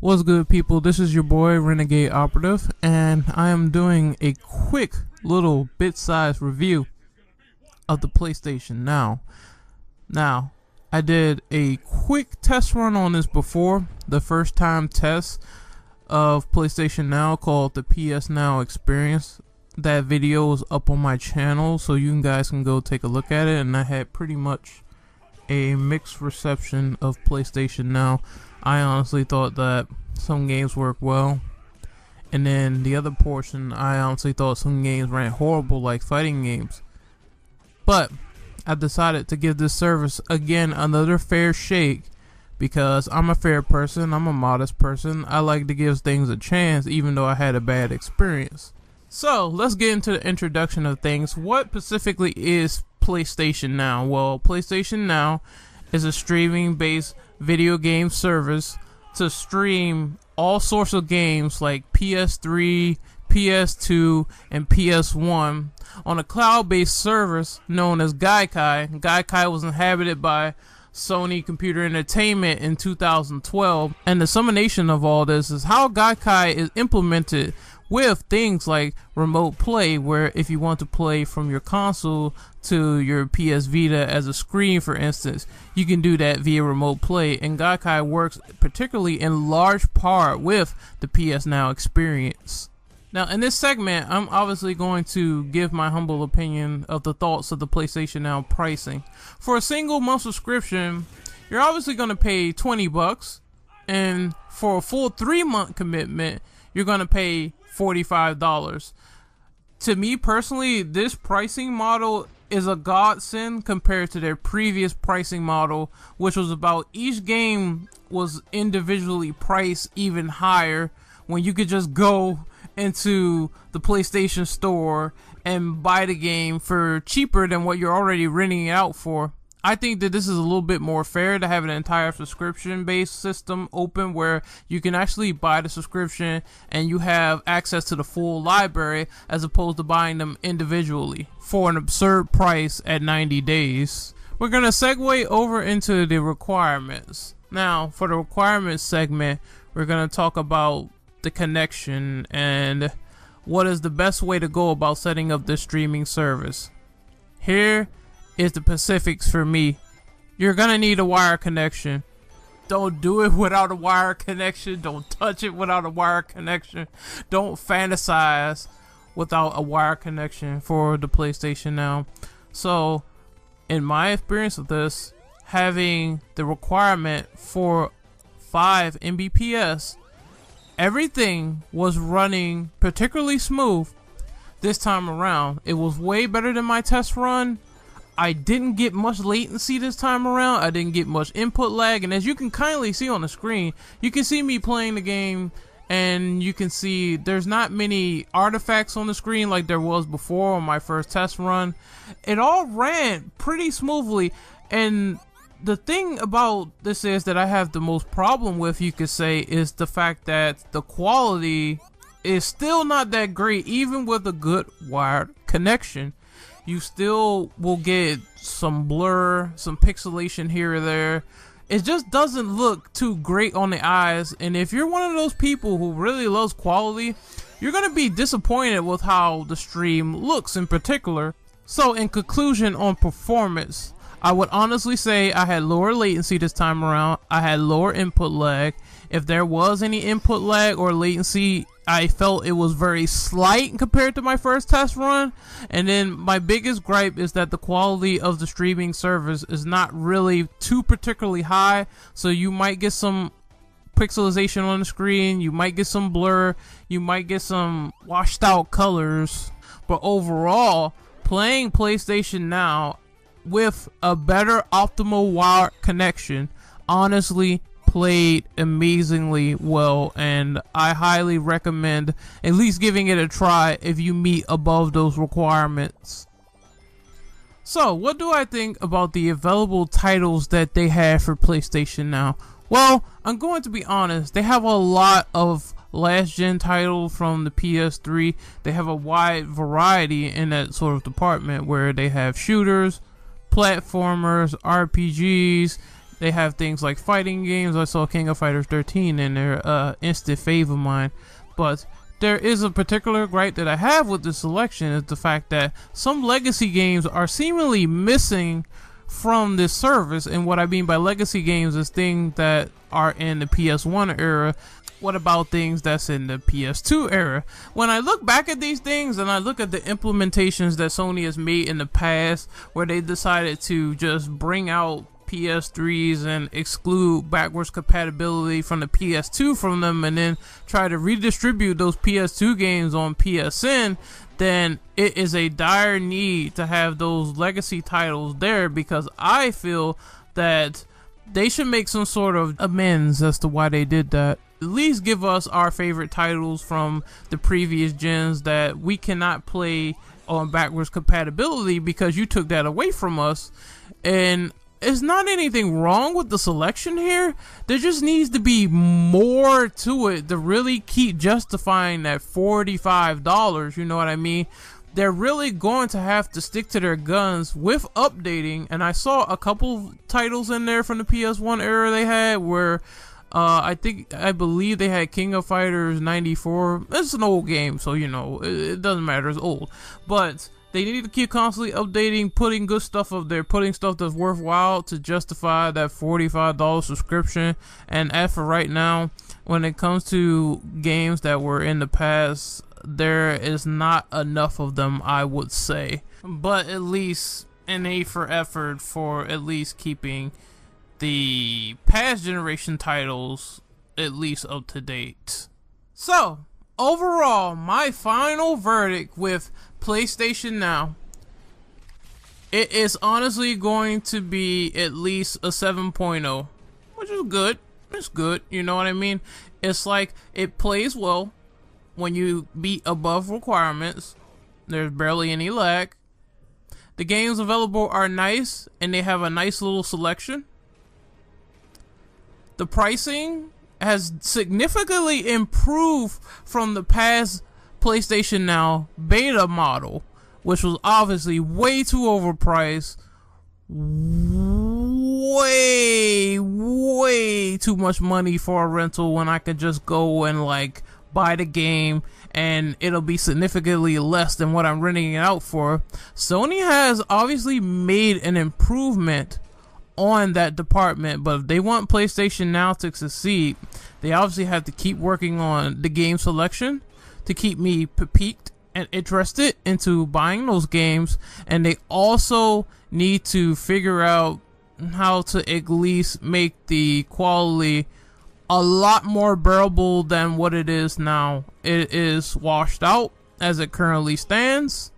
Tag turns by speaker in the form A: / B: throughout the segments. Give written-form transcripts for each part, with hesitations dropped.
A: What's good, people? This is your boy Renegade Operative, and I am doing a quick little bit-sized review of the PlayStation Now. Now, I did a quick test run on this before, the first time test of PlayStation Now called the PSNow experience. That video is up on my channel, so you guys can go take a look at it, and I had pretty much a mixed reception of PlayStation Now. I honestly thought that some games work well, and then the other portion, I honestly thought some games ran horrible, like fighting games. But I decided to give this service again another fair shake, because I'm a fair person, I'm a modest person. I like to give things a chance even though I had a bad experience. So let's get into the introduction of things. What specifically is PlayStation Now? Well, PlayStation Now is a streaming based video game service to stream all sorts of games like PS3, PS2, and PS1 on a cloud-based service known as Gaikai. Gaikai was inhabited by Sony Computer Entertainment in 2012, and the summation of all this is how Gaikai is implemented with things like remote play, where if you want to play from your console to your PS Vita as a screen, for instance, you can do that via remote play, and Gaikai works particularly in large part with the PSNow experience. Now, in this segment, I'm obviously going to give my humble opinion of the thoughts of the PlayStation Now pricing. For a single month subscription, you're obviously going to pay $20, and for a full 3-month commitment, you're going to pay $45. To me personally, this pricing model is a godsend compared to their previous pricing model, which was about each game was individually priced even higher, when you could just go into the PlayStation Store and buy the game for cheaper than what you're already renting it out for. I think that this is a little bit more fair to have an entire subscription-based system open, where you can actually buy the subscription and you have access to the full library, as opposed to buying them individually for an absurd price at 90 days. We're going to segue over into the requirements. Now, for the requirements segment, we're going to talk about the connection and what is the best way to go about setting up this streaming service. Here is the specifics for me. You're gonna need a wire connection. Don't do it without a wire connection. Don't touch it without a wire connection. Don't fantasize without a wire connection for the PlayStation Now. So, in my experience of this, having the requirement for 5 Mbps, everything was running particularly smooth this time around. It was way better than my test run. I didn't get much latency this time around. I didn't get much input lag, and as you can kindly see on the screen, you can see me playing the game, and you can see there's not many artifacts on the screen like there was before on my first test run. It all ran pretty smoothly, and the thing about this is that I have the most problem with, you could say, is the fact that the quality is still not that great. Even with a good wired connection, you still will get some blur, some pixelation here or there. It just doesn't look too great on the eyes, and if you're one of those people who really loves quality, you're going to be disappointed with how the stream looks in particular. So in conclusion on performance, I would honestly say I had lower latency this time around. I had lower input lag. If there was any input lag or latency, I felt it was very slight compared to my first test run. And then my biggest gripe is that the quality of the streaming service is not really too particularly high. So you might get some pixelization on the screen, you might get some blur, you might get some washed out colors. But overall, playing PlayStation Now with a better optimal wire connection honestly played amazingly well, and I highly recommend at least giving it a try if you meet above those requirements. So what do I think about the available titles that they have for PlayStation Now? Well, I'm going to be honest, they have a lot of last gen titles from the PS3. They have a wide variety in that sort of department, where they have shooters, platformers, RPGs, They have things like fighting games. I saw King of Fighters 13 in there, instant fave of mine. But there is a particular gripe that I have with this selection, is the fact that some legacy games are seemingly missing from this service. And what I mean by legacy games is things that are in the PS1 era. What about things that's in the PS2 era? When I look back at these things and I look at the implementations that Sony has made in the past, where they decided to just bring out PS3s and exclude backwards compatibility from the PS2 from them, and then try to redistribute those PS2 games on PSN, then it is a dire need to have those legacy titles there, because I feel that they should make some sort of amends as to why they did that. At least give us our favorite titles from the previous gens that we cannot play on backwards compatibility, because you took that away from us. And it's not anything wrong with the selection here. There just needs to be more to it to really keep justifying that $45. You know what I mean? They're really going to have to stick to their guns with updating. And I saw a couple titles in there from the PS1 era they had where I believe they had King of Fighters 94. It's an old game, so you know, it doesn't matter, it's old. But they need to keep constantly updating, putting good stuff up there, putting stuff that's worthwhile to justify that $45 subscription. And as for right now, when it comes to games that were in the past, there is not enough of them, I would say. But at least an A for effort for at least keeping the past generation titles at least up to date. So overall, my final verdict with PlayStation Now, it is honestly going to be at least a 7.0, which is good. It's good, you know what I mean? It's like, it plays well when you beat above requirements. There's barely any lag. The games available are nice, and they have a nice little selection. The pricing has significantly improved from the past PlayStation Now beta model, which was obviously way too overpriced, way too much money for a rental, when I could just go and like buy the game and it'll be significantly less than what I'm renting it out for. Sony has obviously made an improvement on that department, but if they want PlayStation Now to succeed, they obviously have to keep working on the game selection to keep me piqued and interested into buying those games. And they also need to figure out how to at least make the quality a lot more bearable than what it is now. It is washed out as it currently stands.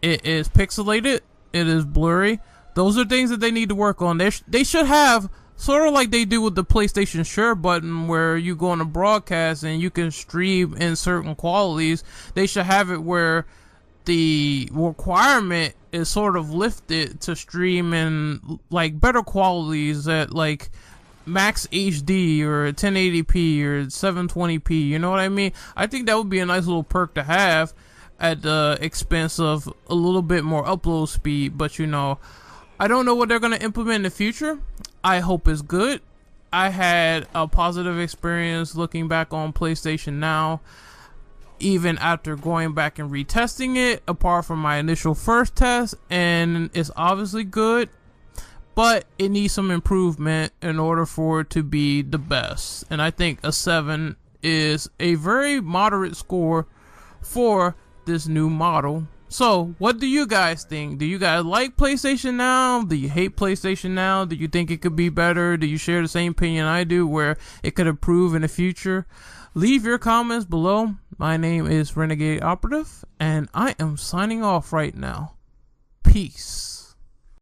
A: It is pixelated. It is blurry. Those are things that they need to work on. They should have, sort of like they do with the PlayStation Share button, where you go on a broadcast and you can stream in certain qualities. They should have it where the requirement is sort of lifted to stream in like better qualities at like max HD or 1080p or 720p. You know what I mean? I think that would be a nice little perk to have at the expense of a little bit more upload speed. But you know, I don't know what they're going to implement in the future. I hope it's good. I had a positive experience looking back on PlayStation Now, even after going back and retesting it, apart from my initial first test, and it's obviously good, but it needs some improvement in order for it to be the best. And I think a 7 is a very moderate score for this new model. So, what do you guys think? Do you guys like PlayStation Now? Do you hate PlayStation Now? Do you think it could be better? Do you share the same opinion I do, where it could improve in the future? Leave your comments below. My name is Renegade Operative, and I am signing off right now. Peace.